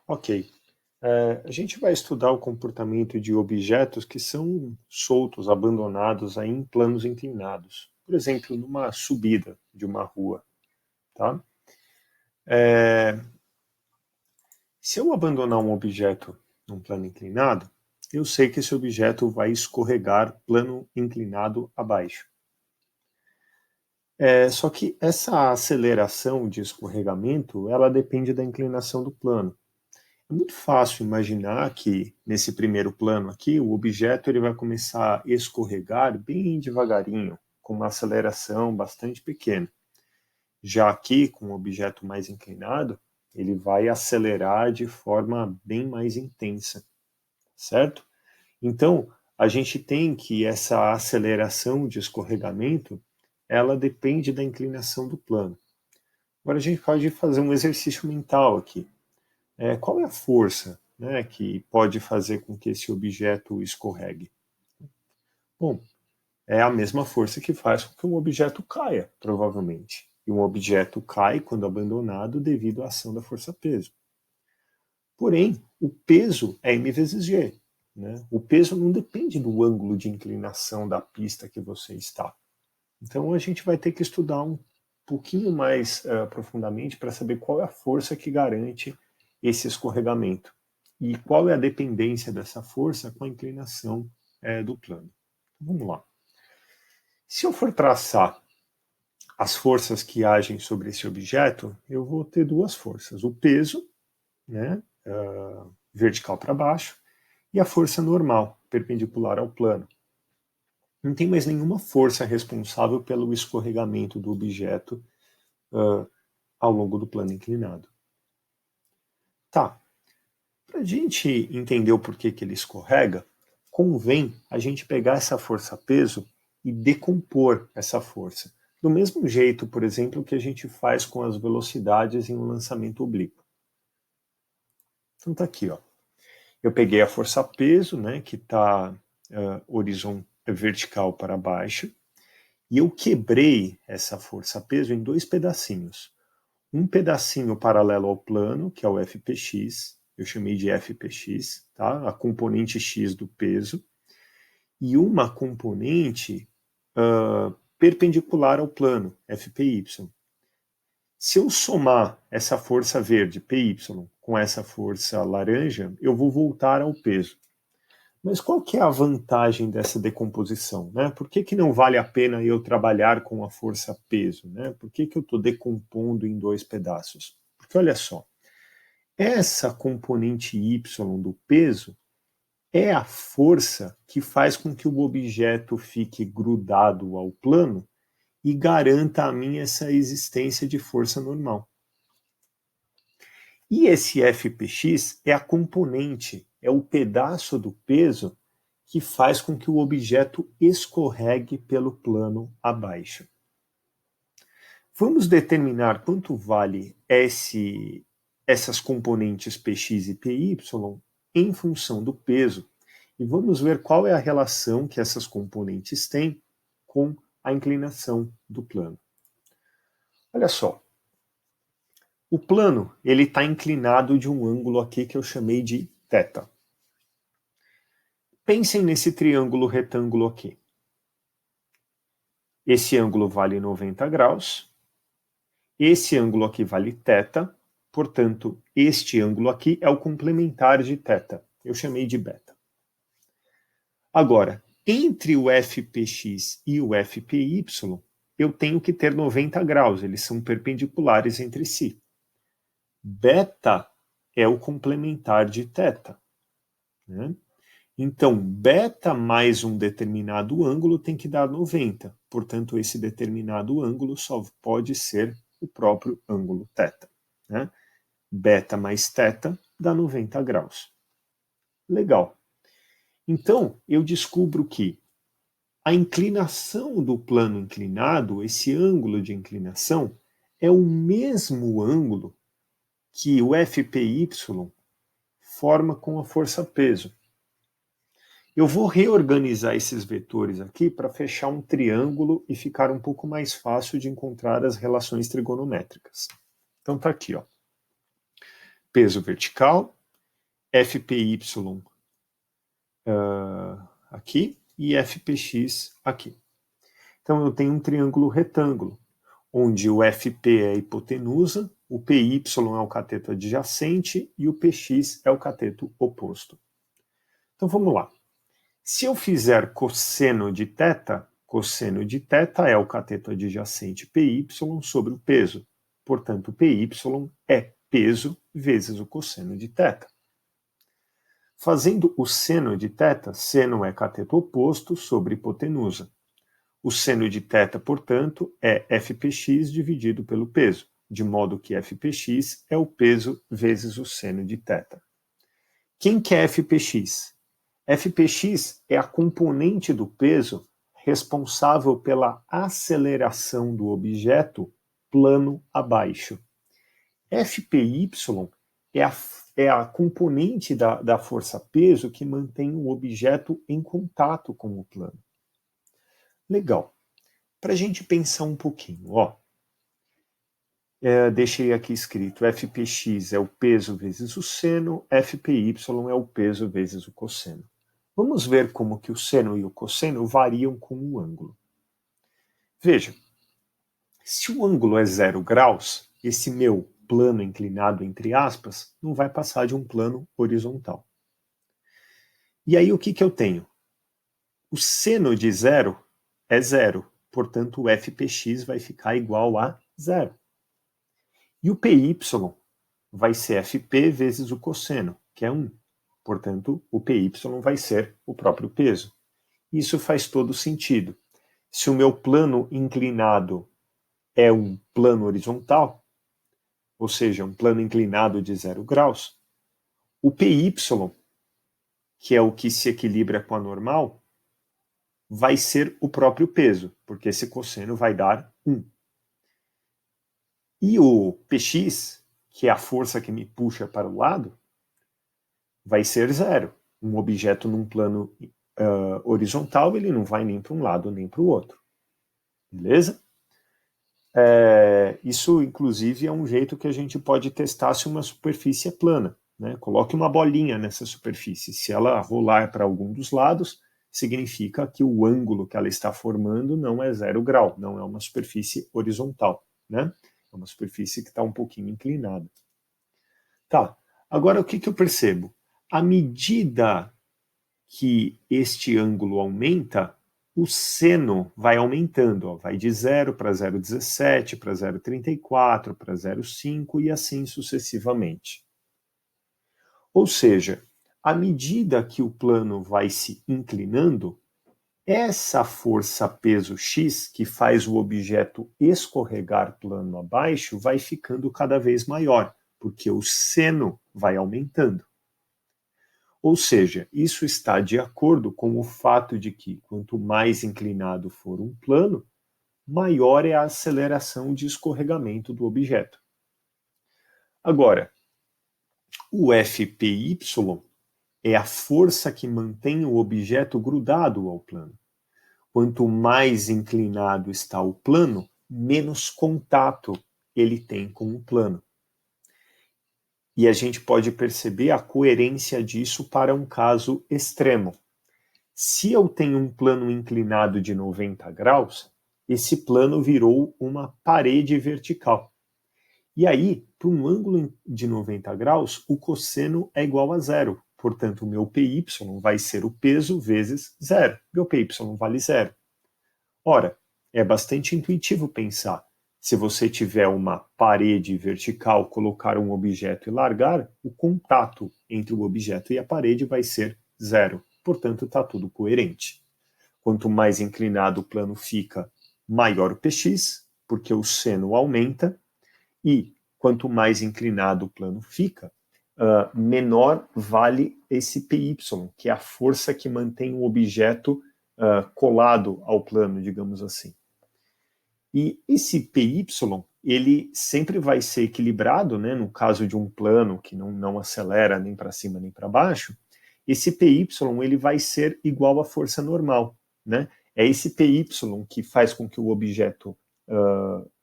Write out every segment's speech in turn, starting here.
Ok. A gente vai estudar o comportamento de objetos que são soltos, abandonados aí em planos inclinados. Por exemplo, numa subida de uma rua. Tá? Se eu abandonar um objeto num plano inclinado, eu sei que esse objeto vai escorregar plano inclinado abaixo. Só que essa aceleração de escorregamento, ela depende da inclinação do plano. É muito fácil imaginar que, nesse primeiro plano aqui, o objeto ele vai começar a escorregar bem devagarinho, com uma aceleração bastante pequena. Já aqui, com o objeto mais inclinado, ele vai acelerar de forma bem mais intensa, certo? Então, a gente tem que essa aceleração de escorregamento, ela depende da inclinação do plano. Agora a gente pode fazer um exercício mental aqui. Qual é a força, né, que pode fazer com que esse objeto escorregue? Bom, é a mesma força que faz com que um objeto caia, provavelmente. E um objeto cai quando abandonado devido à ação da força-peso. Porém, o peso é m vezes g. Né? O peso não depende do ângulo de inclinação da pista que você está. Então a gente vai ter que estudar um pouquinho mais profundamente para saber qual é a força que garante esse escorregamento e qual é a dependência dessa força com a inclinação do plano. Vamos lá. Se eu for traçar as forças que agem sobre esse objeto, eu vou ter duas forças. O peso, né, vertical para baixo, e a força normal, perpendicular ao plano. Não tem mais nenhuma força responsável pelo escorregamento do objeto ao longo do plano inclinado. Tá. Para a gente entender o porquê que ele escorrega, convém a gente pegar essa força-peso e decompor essa força. Do mesmo jeito, por exemplo, que a gente faz com as velocidades em um lançamento oblíquo. Então tá aqui, ó. Eu peguei a força-peso, né, que está vertical para baixo, e eu quebrei essa força-peso em dois pedacinhos. Um pedacinho paralelo ao plano, que é o FPX, eu chamei de FPX, tá? A componente X do peso, e uma componente perpendicular ao plano, FPY. Se eu somar essa força verde, PY, com essa força laranja, eu vou voltar ao peso. Mas qual que é a vantagem dessa decomposição? Né? Por que não vale a pena eu trabalhar com a força peso? Né? Por que eu estou decompondo em dois pedaços? Porque olha só, essa componente Y do peso é a força que faz com que o objeto fique grudado ao plano e garanta a mim essa existência de força normal. E esse FPX é a componente, é o pedaço do peso que faz com que o objeto escorregue pelo plano abaixo. Vamos determinar quanto vale essas componentes Px e Py em função do peso e vamos ver qual é a relação que essas componentes têm com a inclinação do plano. Olha só, o plano ele está inclinado de um ângulo aqui que eu chamei de θ. Pensem nesse triângulo retângulo aqui. Esse ângulo vale 90 graus, esse ângulo aqui vale θ, portanto, este ângulo aqui é o complementar de θ. Eu chamei de beta. Agora, entre o FPX e o FPY, eu tenho que ter 90 graus, eles são perpendiculares entre si. Beta é o complementar de θ. Né? Então, beta mais um determinado ângulo tem que dar 90. Portanto, esse determinado ângulo só pode ser o próprio ângulo θ. Né? Beta mais θ dá 90 graus. Legal. Então, eu descubro que a inclinação do plano inclinado, esse ângulo de inclinação, é o mesmo ângulo que o FPY forma com a força-peso. Eu vou reorganizar esses vetores aqui para fechar um triângulo e ficar um pouco mais fácil de encontrar as relações trigonométricas. Então tá aqui, ó. peso vertical, FPY aqui e FPX aqui. Então eu tenho um triângulo retângulo, onde o FP é a hipotenusa, o PY é o cateto adjacente e o PX é o cateto oposto. Então vamos lá. Se eu fizer cosseno de θ é o cateto adjacente PY sobre o peso. Portanto, o PY é peso vezes o cosseno de θ. Fazendo o seno de θ, seno é cateto oposto sobre hipotenusa. O seno de θ, portanto, é FPX dividido pelo peso, de modo que FPX é o peso vezes o seno de θ. Quem que é FPX? FPX é a componente do peso responsável pela aceleração do objeto plano abaixo. FPY é a componente da força-peso que mantém o objeto em contato com o plano. Legal. Para a gente pensar um pouquinho, ó. Deixei aqui escrito, FPX é o peso vezes o seno, FPY é o peso vezes o cosseno. Vamos ver como que o seno e o cosseno variam com o ângulo. Veja, se o ângulo é 0 graus, esse meu plano inclinado, entre aspas, não vai passar de um plano horizontal. E aí o que eu tenho? O seno de 0 é 0, portanto o FPX vai ficar igual a 0. E o PY vai ser FP vezes o cosseno, que é 1. Portanto, o PY vai ser o próprio peso. Isso faz todo sentido. Se o meu plano inclinado é um plano horizontal, ou seja, um plano inclinado de 0 graus, o PY, que é o que se equilibra com a normal, vai ser o próprio peso, porque esse cosseno vai dar 1. E o PX, que é a força que me puxa para o lado, vai ser 0. Um objeto num plano horizontal, ele não vai nem para um lado nem para o outro. Beleza? Isso, inclusive, é um jeito que a gente pode testar se uma superfície é plana. Né? Coloque uma bolinha nessa superfície. Se ela rolar para algum dos lados, significa que o ângulo que ela está formando não é 0 grau, não é uma superfície horizontal. Né? É uma superfície que está um pouquinho inclinada. Tá, agora o que eu percebo? À medida que este ângulo aumenta, o seno vai aumentando, ó, vai de 0 para 0,17, para 0,34, para 0,5 e assim sucessivamente. Ou seja, à medida que o plano vai se inclinando, essa força-peso X, que faz o objeto escorregar plano abaixo, vai ficando cada vez maior, porque o seno vai aumentando. Ou seja, isso está de acordo com o fato de que, quanto mais inclinado for um plano, maior é a aceleração de escorregamento do objeto. Agora, o FPY é a força que mantém o objeto grudado ao plano. Quanto mais inclinado está o plano, menos contato ele tem com o plano. E a gente pode perceber a coerência disso para um caso extremo. Se eu tenho um plano inclinado de 90 graus, esse plano virou uma parede vertical. E aí, para um ângulo de 90 graus, o cosseno é igual a 0. Portanto, o meu PY vai ser o peso vezes 0. Meu PY vale 0. Ora, é bastante intuitivo pensar. Se você tiver uma parede vertical, colocar um objeto e largar, o contato entre o objeto e a parede vai ser 0. Portanto, está tudo coerente. Quanto mais inclinado o plano fica, maior o Px, porque o seno aumenta, e quanto mais inclinado o plano fica, menor vale esse Py, que é a força que mantém o objeto colado ao plano, digamos assim. E esse Py, ele sempre vai ser equilibrado, né, no caso de um plano que não acelera nem para cima nem para baixo, esse Py ele vai ser igual à força normal. Né? É esse Py que faz com que o objeto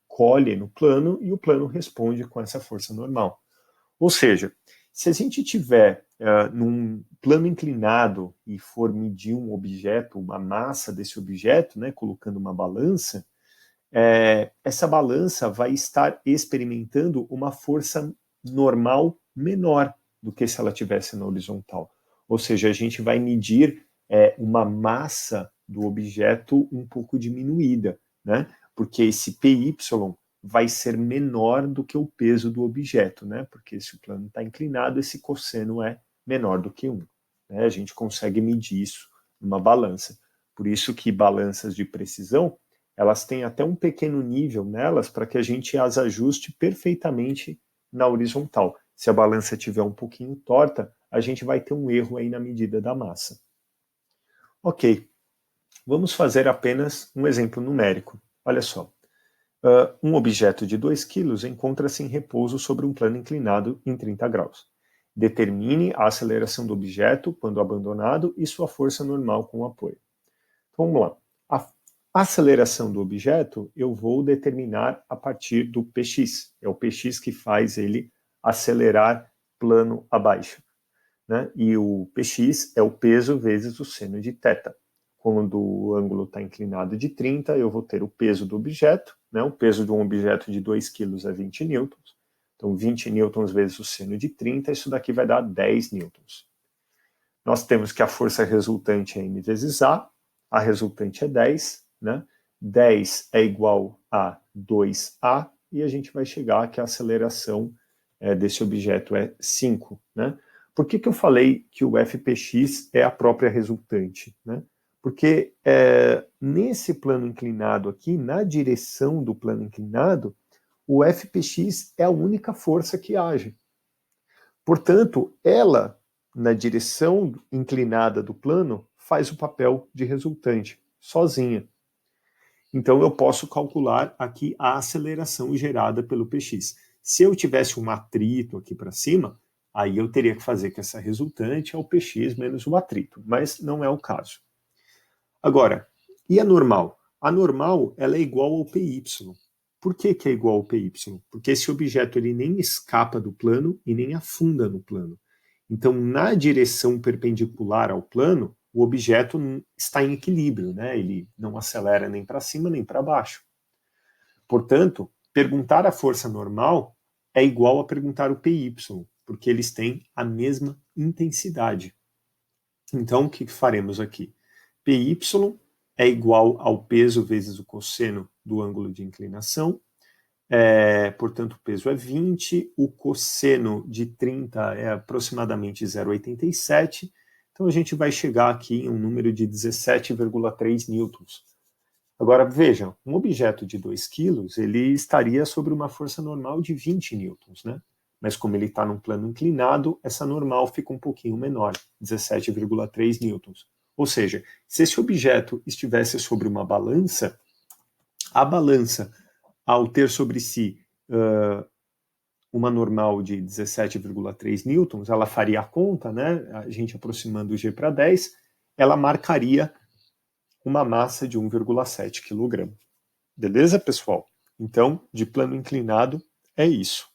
colhe no plano e o plano responde com essa força normal. Ou seja, se a gente tiver num plano inclinado e for medir um objeto, uma massa desse objeto, né, colocando uma balança, essa balança vai estar experimentando uma força normal menor do que se ela tivesse na horizontal. Ou seja, a gente vai medir uma massa do objeto um pouco diminuída, né? Porque esse PY vai ser menor do que o peso do objeto, né? Porque se o plano está inclinado, esse cosseno é menor do que 1. Né? A gente consegue medir isso numa balança. Por isso que balanças de precisão, elas têm até um pequeno nível nelas para que a gente as ajuste perfeitamente na horizontal. Se a balança estiver um pouquinho torta, a gente vai ter um erro aí na medida da massa. Ok, vamos fazer apenas um exemplo numérico. Olha só, um objeto de 2 kg encontra-se em repouso sobre um plano inclinado em 30 graus. Determine a aceleração do objeto quando abandonado e sua força normal com o apoio. Então, vamos lá. A aceleração do objeto eu vou determinar a partir do Px. É o Px que faz ele acelerar plano abaixo. Né? E o Px é o peso vezes o seno de θ. Quando o ângulo está inclinado de 30, eu vou ter o peso do objeto. Né? O peso de um objeto de 2 kg é 20 newtons. Então, 20 newtons vezes o seno de 30, isso daqui vai dar 10 newtons. Nós temos que a força resultante é m vezes a resultante é 10, né? 10 é igual a 2a, e a gente vai chegar que a aceleração desse objeto é 5, né? Por que eu falei que o Fpx é a própria resultante, né? Porque nesse plano inclinado aqui, na direção do plano inclinado, o Fpx é a única força que age. Portanto, ela, na direção inclinada do plano, faz o papel de resultante, sozinha. Então, eu posso calcular aqui a aceleração gerada pelo Px. Se eu tivesse um atrito aqui para cima, aí eu teria que fazer que essa resultante é o Px menos o atrito, mas não é o caso. Agora, e a normal? A normal ela é igual ao Py. Por que é igual ao Py? Porque esse objeto ele nem escapa do plano e nem afunda no plano. Então, na direção perpendicular ao plano, o objeto está em equilíbrio, né? Ele não acelera nem para cima nem para baixo. Portanto, perguntar a força normal é igual a perguntar o Py, porque eles têm a mesma intensidade. Então, o que faremos aqui? Py é igual ao peso vezes o cosseno do ângulo de inclinação. Portanto, o peso é 20, o cosseno de 30 é aproximadamente 0,87. Então, a gente vai chegar aqui em um número de 17,3 newtons. Agora, vejam, um objeto de 2 quilos, ele estaria sobre uma força normal de 20 newtons, né? Mas como ele está num plano inclinado, essa normal fica um pouquinho menor, 17,3 newtons. Ou seja, se esse objeto estivesse sobre uma balança, a balança, ao ter sobre si uma normal de 17,3 newtons, ela faria a conta, né? A gente aproximando o G para 10, ela marcaria uma massa de 1,7 kg. Beleza, pessoal? Então, de plano inclinado, é isso.